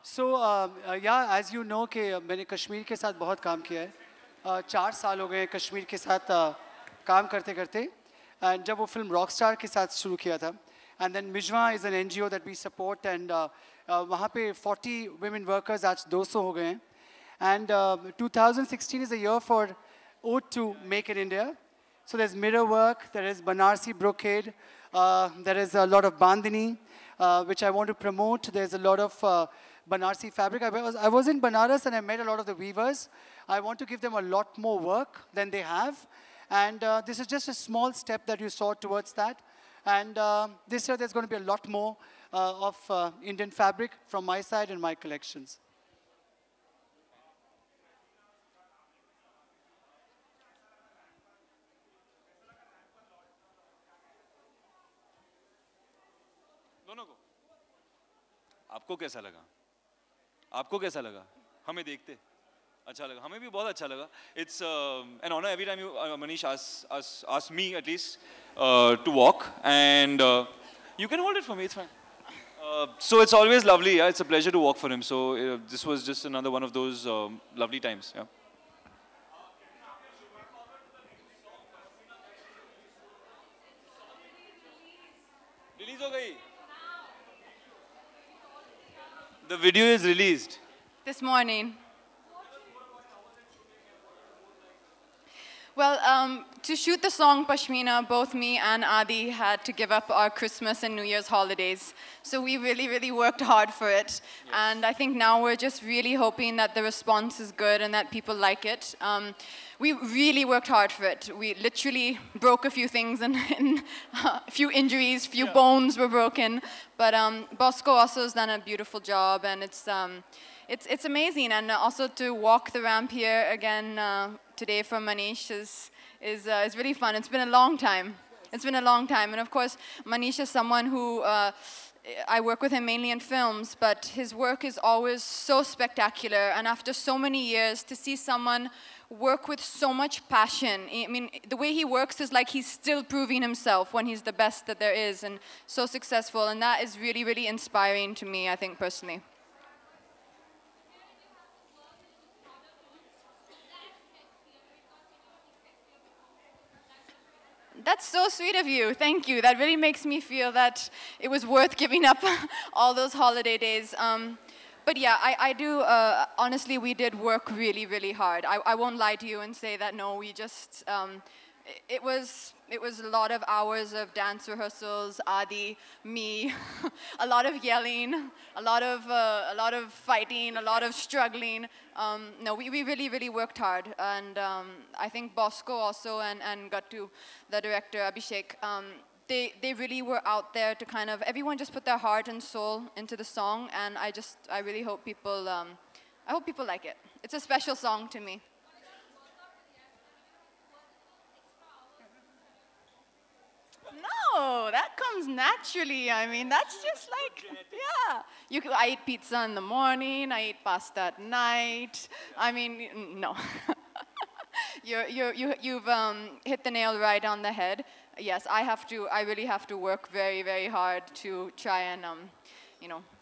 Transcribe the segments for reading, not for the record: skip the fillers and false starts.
या as you know कि मैंने कश्मीर के साथ बहुत काम किया है. 4 साल हो गए कश्मीर के साथ काम करते करते. एंड जब वो फिल्म रॉकस्टार के साथ शुरू किया था, and then Mijwan is an NGO that we support, and वहाँ पे 40 women वर्कर्स आज 200 हो गए हैं. And 2016 is a year for Ode to Make in India. So there's mirror work, there is Banarsi brocade, there is a lot of bandhani, which I want to promote. There's a lot of Banarsi fabric. I was in Banaras and I met a lot of the weavers. I want to give them a lot more work than they have. And this is just a small step that you saw towards that. And this year there's going to be a lot more of Indian fabric from my side and my collections. दोनों को. आपको कैसा लगा? आपको कैसा लगा? हमें देखते अच्छा लगा. हमें भी बहुत अच्छा लगा. It's an honor every time you Manish asks me at least to walk, and you can hold it for me. It's fine. So it's always lovely. Yeah, it's a pleasure to walk for him. So this was just another one of those lovely times. Yeah. Release हो गई. The video is released this morning. Well, to shoot the song Pashmina, both me and Adi had to give up our Christmas and New Year's holidays. So we really, really worked hard for it. Yes. And I think now we're just really hoping that the response is good and that people like it. We really worked hard for it. We literally broke a few things and a few injuries, few bones were broken. But Bosco also has done a beautiful job, and it's amazing. And also to walk the ramp here again today for Manish is really fun. It's been a long time. It's been a long time. And of course, Manish is someone who I work with him mainly in films, but his work is always so spectacular. And after so many years, to see someone work with so much passion. I mean, the way he works is like he's still proving himself when he's the best that there is, and so successful. And that is really, really inspiring to me, I think, personally. That's so sweet of you. Thank you. That really makes me feel that it was worth giving up all those holiday days. But yeah, I do, honestly, we did work really, really hard. I won't lie to you and say that, no, we just, it was a lot of hours of dance rehearsals, Adi, me, a lot of yelling, a lot of fighting, a lot of struggling. No, we really, really worked hard. And I think Bosco also and Gattu, the director, Abhishek, they really were out there to kind of, everyone just put their heart and soul into the song, and I really hope people, I hope people like it. It's a special song to me. No, that comes naturally. I mean, that's just like, yeah. I eat pizza in the morning, I eat pasta at night. I mean, no. You've hit the nail right on the head. Yes, I really have to work very, very hard to try and,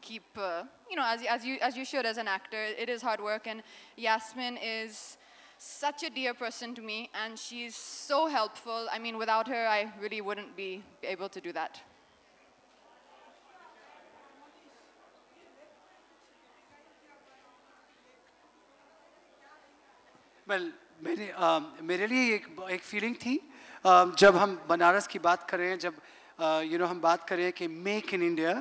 keep, as you should as an actor. It is hard work, and Yasmin is such a dear person to me, and she's so helpful. I mean, without her, I really wouldn't be able to do that. Well, मेरे लिए एक feeling थी जब हम बनारस की बात करें, जब हम बात करें कि मेक इन इंडिया,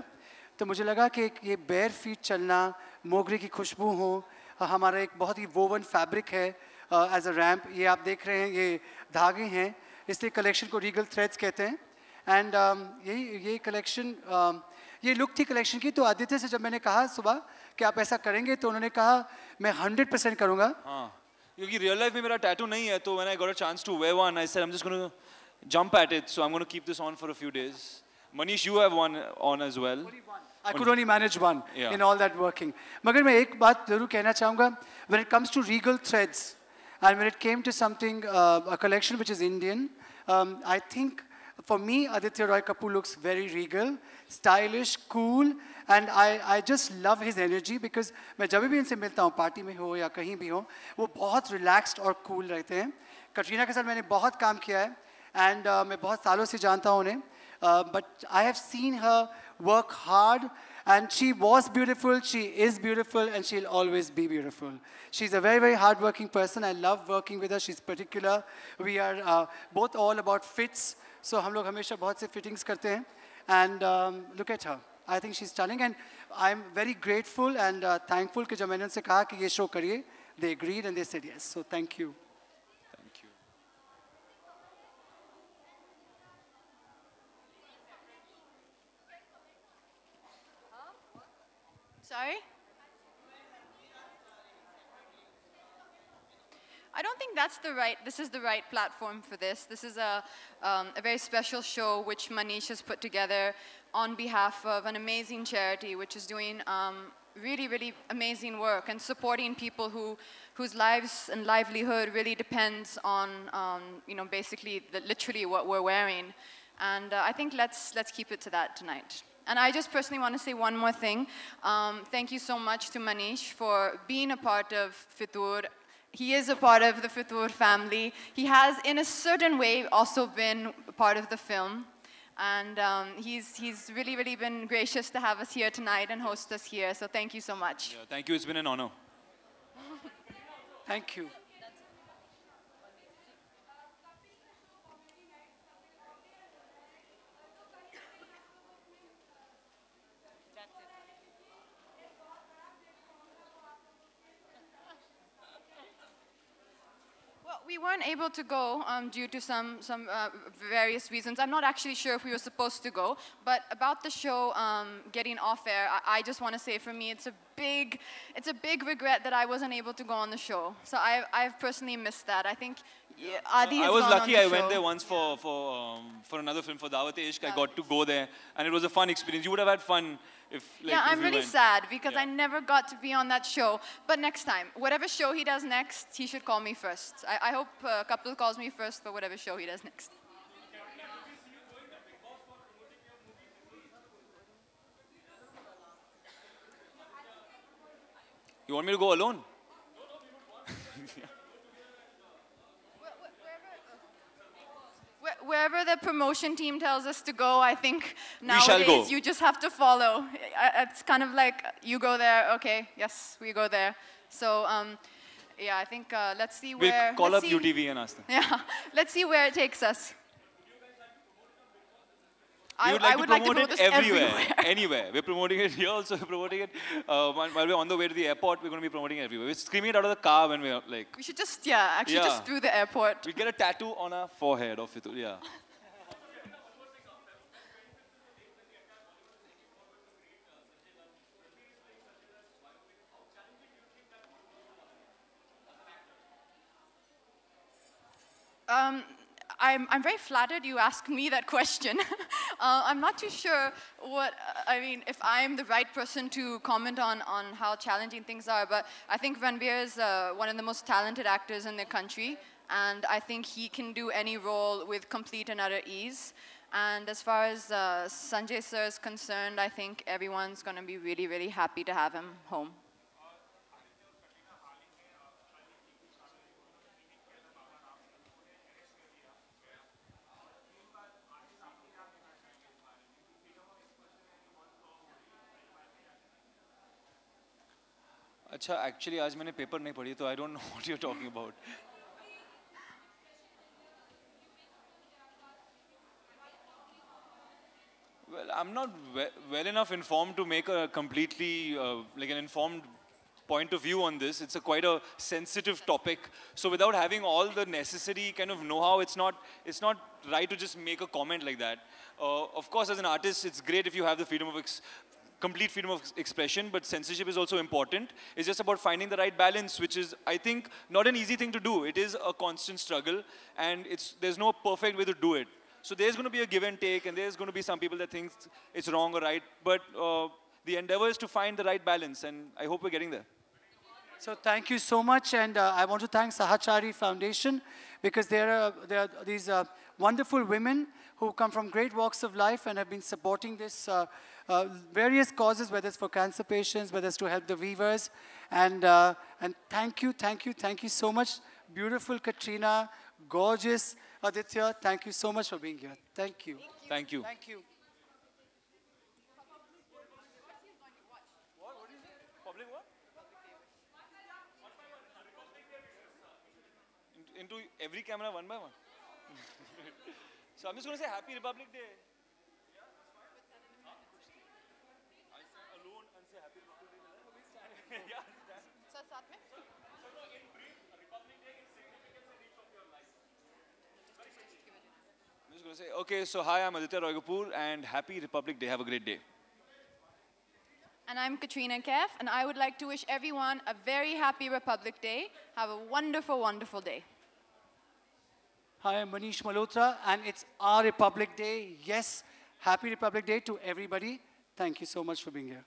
तो मुझे लगा कि ये बेयर फीट चलना, मोगरे की खुशबू हो, हमारा एक बहुत ही वोवन फैब्रिक है एज अ रैम्प. ये आप देख रहे हैं, ये धागे हैं, इसलिए कलेक्शन को रीगल थ्रेड्स कहते हैं. एंड ये कलेक्शन, ये लुक थी कलेक्शन की. तो आदित्य से जब मैंने कहा सुबह कि आप ऐसा करेंगे, तो उन्होंने कहा मैं 100% करूँगा. क्योंकि रियल लाइफ में मेरा टैटू नहीं है, तो when I got a chance to wear one, I said I'm just going to jump at it, so I'm going to keep this on for a few days. Manish, you have one on as well. I could only manage one in all that working. मगर मैं एक बात जरूर कहना चाहूँगा, when it comes to regal threads, and when it came to something, a collection which is Indian, I think For me, Aditya Roy Kapoor looks very regal, stylish, cool, and I just love his energy because मैं जब भी इनसे मिलता हूँ, party में हो या कहीं भी हो, वो बहुत relaxed और cool रहते हैं. कटरीना के साथ मैंने बहुत काम किया है, and मैं बहुत सालों से जानता हूँ उन्हें, but I have seen her work hard, and she was beautiful, she is beautiful, and she'll always be beautiful. She's a very, very hardworking person. I love working with her. She's particular. We are both all about fits. So हम लोग हमेशा बहुत से fittings करते हैं. And look at her. I think she's stunning. And I'm very grateful and thankful कि जब मैंने उनसे कहा कि ये show करिए, they agreed and they said yes. So thank you. Thank you. Sorry? I don't think this is the right platform for this. This is a very special show which Manish has put together on behalf of an amazing charity which is doing really, really amazing work and supporting people whose lives and livelihood really depends on, basically, literally what we're wearing. And I think let's keep it to that tonight. And I just personally want to say one more thing. Thank you so much to Manish for being a part of Fitur. He is a part of the Fitur family. He has, in a certain way, also been part of the film. And he's really, really been gracious to have us here tonight and host us here. So thank you so much. Yeah, thank you. It's been an honor. Thank you. We weren't able to go due to some various reasons. I'm not actually sure if we were supposed to go, but about the show getting off air, I just want to say for me it's a big regret that I wasn't able to go on the show. So I've personally missed that. I think Adi has I was gone lucky. on the I went show. there once for another film, for Dawat-e-Ishq. I got to go there, and it was a fun experience. You would have had fun if Yeah, I'm you really went. sad because Yeah. I never got to be on that show. But next time, whatever show he does next, he should call me first. I hope Kapil calls me first for whatever show he does next. You want me to go alone? Wherever the promotion team tells us to go, I think shall go. nowadays you just have to follow. It's kind of like you go there, okay, yes, we go there. So yeah, I think let's see where. We'll call let's up see, UTV and ask them. Yeah, let's see where it takes us. We would like to promote promote it this everywhere, anywhere. We're promoting it here also. We're promoting it while we're on the way to the airport. We're going to be promoting it everywhere. We're screaming it out of the car when we're like. We should just, actually just through the airport. We get a tattoo on our forehead of Fitur. Yeah. I'm very flattered you asked me that question. I'm not too sure if I'm the right person to comment on how challenging things are, but I think Ranbir is one of the most talented actors in the country, and I think he can do any role with complete and utter ease. And as far as Sanjay sir is concerned, I think everyone's going to be really, really happy to have him home. अच्छा, actually आज मैंने paper नहीं पढ़ी, तो I don't know what you're talking about. Well, I'm not well enough informed to make a completely like an informed point of view on this. It's quite a sensitive topic. So without having all the necessary kind of know-how, it's not right to just make a comment like that. Of course, as an artist, it's great if you have the complete freedom of expression, but censorship is also important. It's just about finding the right balance, which is, I think, not an easy thing to do. It is a constant struggle, and there's no perfect way to do it. So there's going to be a give and take, and there's going to be some people that think it's wrong or right, but the endeavor is to find the right balance, and I hope we're getting there. So thank you so much, and I want to thank Sahachari Foundation because there are these wonderful women who come from great walks of life and have been supporting this various causes, whether it's for cancer patients, whether it's to help the weavers. And thank you so much. Beautiful Katrina, gorgeous Aditya, thank you so much for being here. Thank you. Thank you. Thank you. Public what? Into every camera one by one. So I'm just going to say Happy Republic Day. Alone and say Happy Republic Day. Yeah. I'm just going to say, okay, so hi, I'm Aditya Roy Kapoor and Happy Republic Day. Have a great day. And I'm Katrina Kaif, and I would like to wish everyone a very happy Republic Day. Have a wonderful, wonderful day. Hi, I'm Manish Malhotra, and it's our Republic Day. Yes, happy Republic Day to everybody. Thank you so much for being here.